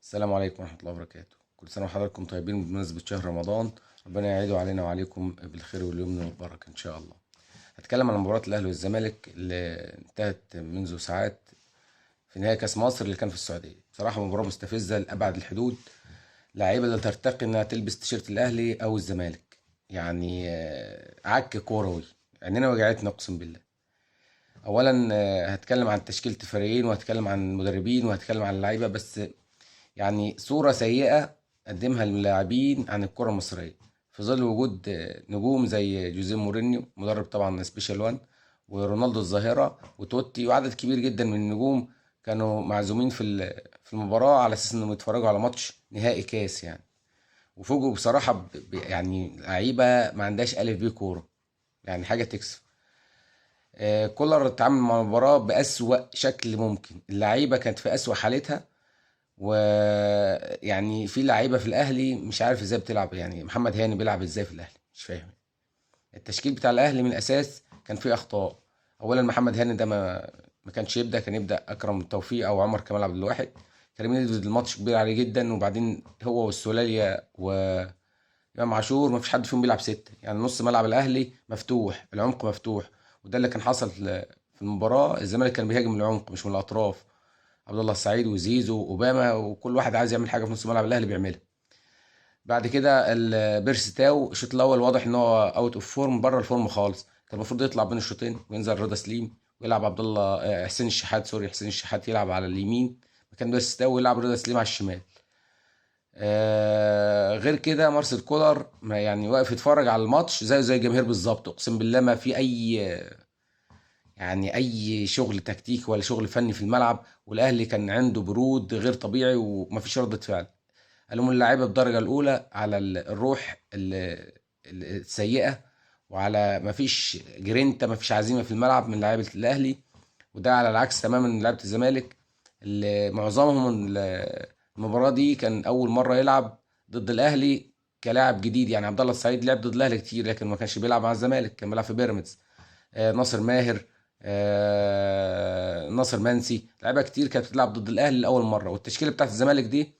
السلام عليكم ورحمة الله وبركاته. كل سنة وحضراتكم طيبين بمناسبة شهر رمضان. ربنا يعيده علينا وعليكم بالخير واليمن والبركة إن شاء الله. هتكلم عن مباراة الأهلي والزمالك اللي انتهت منذ ساعات في نهائي كأس مصر اللي كان في السعودية. بصراحة مباراة مستفزة لأبعد الحدود. لعيبة لا ترتقي إنها تلبس تيشيرت الأهلي أو الزمالك. يعني عك كروي. عينينا وجعتنا أقسم بالله. أولا هتكلم عن تشكيلة الفريقين وهتكلم عن المدربين وهتكلم عن اللعيبة بس. يعني صورة سيئة قدمها اللاعبين عن الكرة المصرية في ظل وجود نجوم زي جوزيه مورينيو مدرب طبعا سبيشال وان، ورونالدو الظاهرة وتوتي وعدد كبير جدا من النجوم كانوا معزومين في المباراة على اساس انهم يتفرجوا على ماتش نهائي كاس يعني. وفوجئوا بصراحة يعني لعيبة ما عندهاش ألف بيه كورة، يعني حاجة تكسب. كولر اتعامل مع المباراة بأسوأ شكل ممكن، اللعيبة كانت في أسوأ حالتها. ويعني في لعيبه في الاهلي مش عارف ازاي بتلعب، يعني محمد هاني بيلعب ازاي في الاهلي مش فاهم. التشكيل بتاع الاهلي من الاساس كان فيه اخطاء. اولا محمد هاني ده ما كانش يبدا، كان يبدا اكرم توفيق او عمر كمال عبد الواحد. كريم نيدفيد الماتش كبير عليه جدا، وبعدين هو والسولية وامام عاشور ما فيش حد فيهم بيلعب ستة، يعني نص ملعب الاهلي مفتوح، العمق مفتوح. وده اللي كان حصل في المباراه. الزمالك كان بيهاجم من العمق مش من الاطراف. عبد الله السعيد وزيزو واوباما وكل واحد عايز يعمل حاجه في نص ملعب الاهلي بيعملها. بعد كده بيرسي تاو الشوط الاول واضح ان هو اوت اوف فورم، بره الفورم خالص. كان المفروض يطلع بين الشوطين وينزل رضا سليم ويلعب عبد الله حسين الشحات، سوري حسين الشحات يلعب على اليمين مكان بيرسي تاو، ويلعب رضا سليم على الشمال. غير كده مارسيل كولر يعني واقف يتفرج على الماتش زي الجماهير بالظبط. اقسم بالله ما في اي شغل تكتيكي ولا شغل فني في الملعب، والاهلي كان عنده برود غير طبيعي ومفيش ردة فعل. قالوا من اللعيبه الدرجه الاولى على الروح السيئه، وعلى مفيش جرينتا، مفيش عزيمه في الملعب من لعيبه الاهلي. وده على العكس تماما من لعيبه الزمالك اللي معظمهم المباراه دي كان اول مره يلعب ضد الاهلي كلاعب جديد. يعني عبد الله السعيد لعب ضد الاهلي كتير لكن ما كانش بيلعب مع الزمالك، كان بيلعب في بيراميدز. ناصر ماهر، ناصر منسي، لعيبه كتير كانت بتلعب ضد الاهلي لاول مره. والتشكيله بتاعت الزمالك دي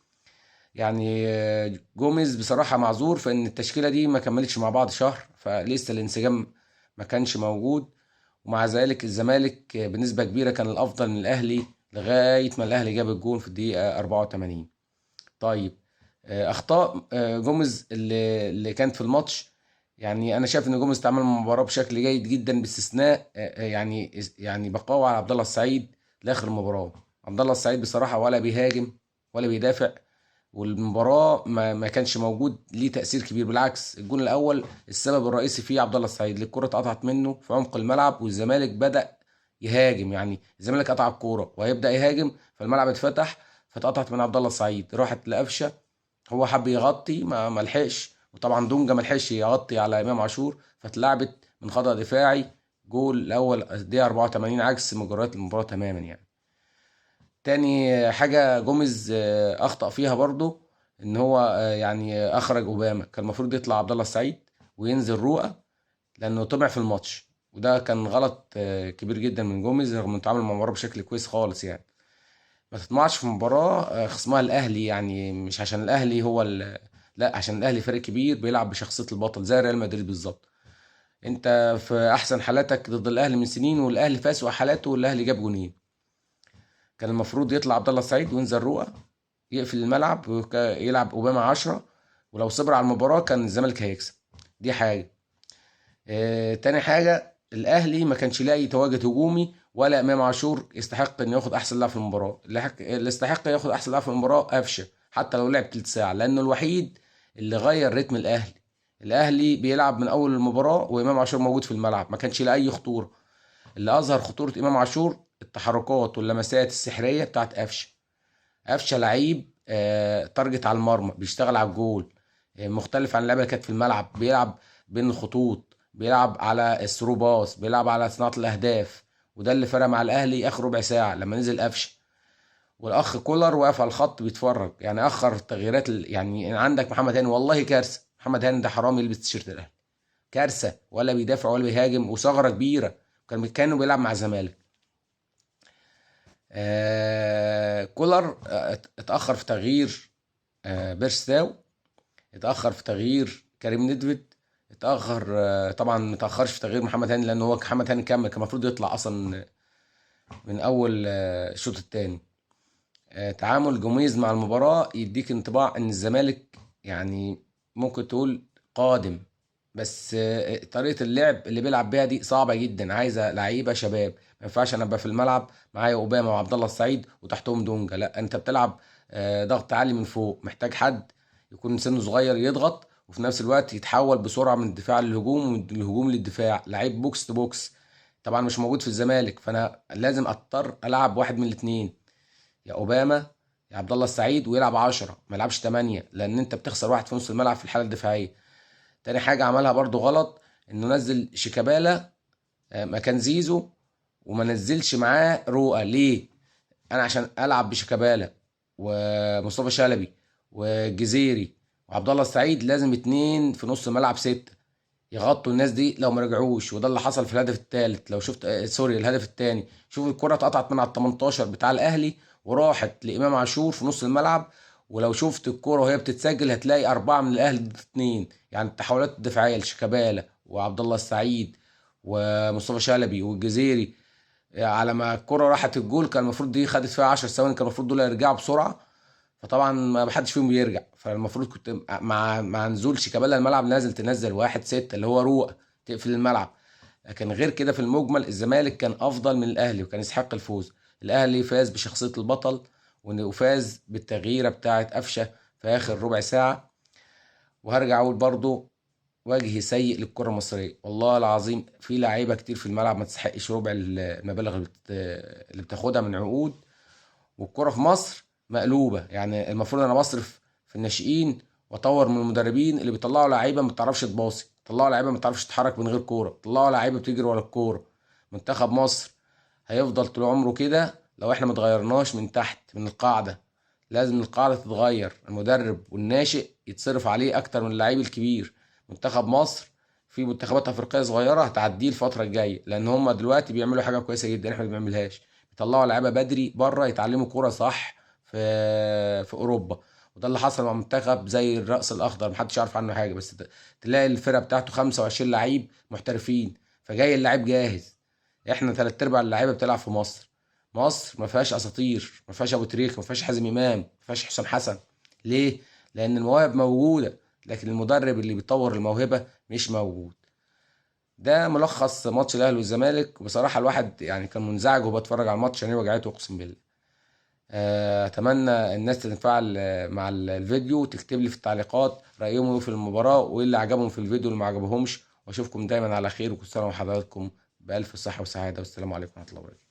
يعني جوميز بصراحه معذور في ان التشكيله دي ما كملتش مع بعض شهر، فلسه الانسجام ما كانش موجود. ومع ذلك الزمالك بنسبه كبيره كان الافضل من الاهلي لغايه ما الاهلي جاب الجون في الدقيقه 84. طيب اخطاء جوميز اللي كانت في الماتش. يعني انا شايف ان جوميز تعامل مع المباراه بشكل جيد جدا باستثناء يعني بقاوه على عبد الله السعيد لاخر المباراه. عبد الله السعيد بصراحه ولا بيهاجم ولا بيدافع، والمباراه ما كانش موجود ليه تاثير كبير. بالعكس الجون الاول السبب الرئيسي فيه عبد الله السعيد، اللي الكره اتقطعت منه في عمق الملعب والزمالك بدا يهاجم. يعني الزمالك قطع الكوره وهيبدا يهاجم فالملعب اتفتح، فاتقطعت من عبد الله السعيد راحت لقفشه. هو حب يغطي ما لحقش، وطبعا دونجا ما لحقش يغطي على امام عاشور، فاتلعبت من خطأ دفاعي. جول الاول الدقيقه 84 عكس مجريات المباراه تماما يعني. تاني حاجه جوميز اخطأ فيها برضو ان هو يعني اخرج اوباما. كان المفروض يطلع عبد الله السعيد وينزل رؤى لانه طمع في الماتش، وده كان غلط كبير جدا من جوميز رغم انه اتعامل مع المباراه بشكل كويس خالص يعني. ما تطمعش في مباراة خصمها الأهلي، يعني مش عشان الأهلي هو لا، عشان الأهلي فريق كبير بيلعب بشخصية البطل زي ريال مدريد بالظبط. أنت في أحسن حالاتك ضد الأهلي من سنين، والأهلي في أسوأ حالاته والأهلي جاب جونين. كان المفروض يطلع عبد الله السعيد وينزل رؤى يقفل الملعب ويلعب أوباما 10، ولو صبر على المباراة كان الزمالك هيكسب. دي حاجة. تاني حاجة الأهلي ما كانش لاقي تواجد هجومي، ولا إمام عاشور يستحق إنه ياخد أحسن لاعب في المباراة. اللي يستحق ياخد أحسن لاعب في المباراة قفشة، حتى لو لعب تلت ساعة، لأنه الوحيد اللي غير رتم الأهلي. الأهلي بيلعب من أول المباراة وإمام عاشور موجود في الملعب، ما كانش لاقي أي خطورة. اللي أظهر خطورة إمام عاشور التحركات واللمسات السحرية بتاعت قفشة. قفشة لعيب تارجت على المرمى، بيشتغل على الجول. مختلف عن اللعيبه اللي كانت في الملعب، بيلعب بين الخطوط، بيلعب على الثرو باص، بيلعب على صناعه الاهداف. وده اللي فرق مع الاهلي اخر ربع ساعه لما نزل قفشه. والاخ كولر واقف على الخط بيتفرج، يعني اخر تغييرات يعني عندك محمد هاني والله كارثه. محمد هاني ده حرام يلبس تيشيرت الاهلي، كارثه. ولا بيدافع ولا بيهاجم، وثغره كبيره. كانوا بيلعب مع الزمالك. كولر اتأخر في تغيير بيرستاو، اتأخر في تغيير كريم ندفد، اتأخر طبعا متأخرش في تغيير محمد هاني، لأن هو محمد هاني كان المفروض يطلع أصلا من أول الشوط الثاني. تعامل جوميز مع المباراة يديك انطباع إن الزمالك يعني ممكن تقول قادم، بس طريقة اللعب اللي بيلعب بيها دي صعبة جدا، عايزة لعيبة شباب. ما ينفعش انا ابقى في الملعب معايا اوباما وعبد الله السعيد وتحتهم دونجا، لا انت بتلعب ضغط عالي من فوق، محتاج حد يكون سنه صغير يضغط وفي نفس الوقت يتحول بسرعة من الدفاع للهجوم ومن الهجوم للدفاع، لعيب بوكس تو بوكس. طبعا مش موجود في الزمالك، فانا لازم اضطر العب واحد من الاثنين، يا اوباما يا عبد الله السعيد، ويلعب 10 ما يلعبش 8، لان انت بتخسر واحد في نص الملعب في الحالة الدفاعية. تاني حاجة عملها برضو غلط، انه نزل شيكابالا مكان زيزو، وما نزلش معاه رؤى. ليه؟ انا عشان العب بشيكابالا ومصطفى شلبي والجزيري وعبد الله السعيد لازم اتنين في نص الملعب 6 يغطوا الناس دي لو ما رجعوش، وده اللي حصل في الهدف الثالث. لو شفت سوري الهدف الثاني، شوف الكرة اتقطعت من على ال 18 بتاع الاهلي وراحت لامام عاشور في نص الملعب، ولو شفت الكرة وهي بتتسجل هتلاقي 4 من الاهلي ضد 2. يعني التحولات الدفاعية لشيكابالا وعبد الله السعيد ومصطفى شلبي والجزيري، على ما الكرة راحت الجول كان المفروض دي خدت فيها 10 ثواني، كان المفروض دول يرجعوا بسرعة. فطبعا ما حدش فيهم بيرجع، فالمفروض كنت مع نزول شيكابالا الملعب نازل تنزل واحد 6 اللي هو روق تقفل الملعب. لكن غير كده في المجمل الزمالك كان افضل من الاهلي وكان يستحق الفوز. الاهلي فاز بشخصية البطل، وفاز بالتغييرة بتاعة قفشة في اخر ربع ساعة. وهرجع اقول برضو وجه سيء للكرة المصرية، والله العظيم في لعيبة كتير في الملعب ما تستحقش ربع المبالغ اللي بتاخدها من عقود. والكرة في مصر مقلوبة، يعني المفروض انا بصرف في الناشئين واطور من المدربين اللي بيطلعوا لعيبة ما بتعرفش تباصي، طلعوا لعيبة ما بتعرفش تتحرك من غير كورة، طلعوا لعيبة بتجري ورا الكورة. منتخب مصر هيفضل طول عمره كده لو احنا متغيرناش من تحت من القاعدة. لازم القاعدة تتغير، المدرب والناشئ يتصرف عليه اكتر من اللعيب الكبير. منتخب مصر في منتخبات افريقيه صغيره هتعديه الفتره الجايه، لان هم دلوقتي بيعملوا حاجه كويسه جدا احنا ما بنعملهاش، بيطلعوا لعيبه بدري بره يتعلموا كوره صح في اوروبا. وده اللي حصل مع منتخب زي الرأس الاخضر محدش يعرف عنه حاجه، بس تلاقي الفرقه بتاعته 25 لعيب محترفين، فجاي اللاعب جاهز. احنا تلات ارباع اللعيبه بتلعب في مصر. مصر ما فيهاش اساطير، ما فيهاش ابو تريكه، ما فيهاش حازم امام، ما فيهاش حسام حسن. ليه؟ لان المواهب موجوده لكن المدرب اللي بيطور الموهبه مش موجود. ده ملخص ماتش الاهلي والزمالك. بصراحه الواحد يعني كان منزعج وهو بيتفرج على الماتش، يعني وجعته اقسم بالله. اتمنى الناس تتفاعل مع الفيديو وتكتب لي في التعليقات رايهم ايه في المباراه وايه اللي عجبهم في الفيديو واللي ما عجبهمش. واشوفكم دايما على خير، وكل سنه وحضراتكم بالف صحه وسعاده، والسلام عليكم ورحمه الله وبركاته.